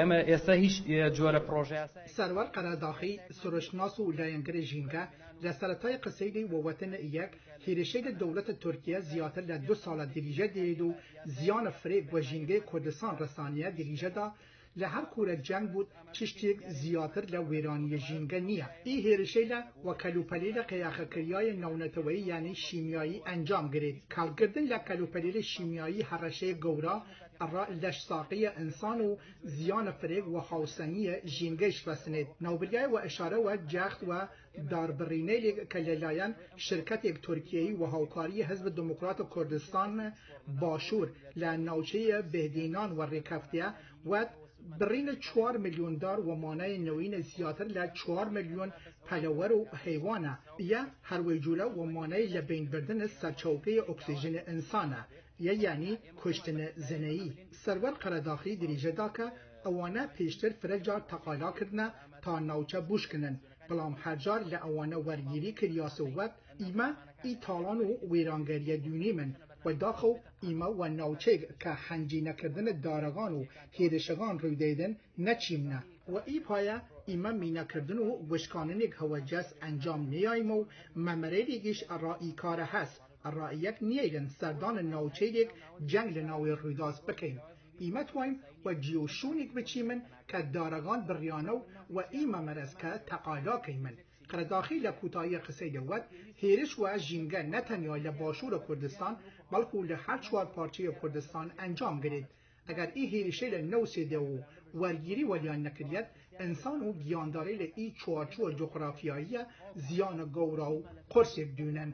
ئێمە ئێستا هیچ جۆرە پرۆژه سەروەر قەرەداخی سروشناس و لایەنگەری ژینگە لە سەرەتای قسەی وەوەتنە یەک هێرشەی لە دەوڵەتە تورکیا زیاتر لە 2 ساڵە دیریژە دێت و زیانە فرێک وە ژینگەی کوردستان ڕەسانیە دیریژەدا لە هەر کوورە جەنگ بود تشتێک زیاتر لە وێرانیە ژینگە نییە. ئی هێرشەی لە وەکەلوپەلی لە قەیاخەکردیای ناونەتەوەیی یعنی شیمیایی ئەنجام گرێت. کاڵکردن لە کەلوپەلی شیمیایی هەڕەشەیە گەورە لەش ساقیە ئینسان و زیانە فرێک و هاوسەنگیە ژینگەیش ڕەسنێت. ناوبریای و ئەشارە و جەخت و داربڕینەیەک کە لەلایەن شرکەتێک تورکیایی و هاوکاری حزب دموکرات کوردستان باشوور لە ناوچەیە بهدینان و ڕێکەفتەیە و برین 4 میلیون دار و مانای نوین زیاتر ل 4 میلیون پلوور و حیوانه یا هر ویجوله و مانای لبین بردن سرچوکه اکسیژن انسانه یعنی کشتن زنهی. سرور قرداخی دریجه دا که اوانه پیشتر فرجار تقالا کردنه تا نوچه بوش کنن بلام هرجار لأوانه ورگیری کریاسووت ایمه ای تالان و ویرانگری دونی من و داخل ایمه و نوچه که حنجی نکردن دارگان و هیرشگان روی دیدن نچیمنه و ای پایه ایمه می نکردن و وشکاننگ هواجس انجام نیایم و ممریگیش رایی کار هست راییک نیگن سردان نوچه یک جنگ لناوی رویداز بکن ایمه تویم و جیوشونیک بچیمن که دارگان بریانو و ایمه مرز که تقالا کیمن قرداخی لکوتایی قصه دوت هیرش و جینگه نتنیا لباشور کردستان بلکو لحر 4 پارچه کردستان انجام گرید. اگر ای هیرشه لنو سیده و ورگیری ولیان نکریت انسان و گیانداری لی ای 4 جغرافیایی زیان گورا و قرص بدونن.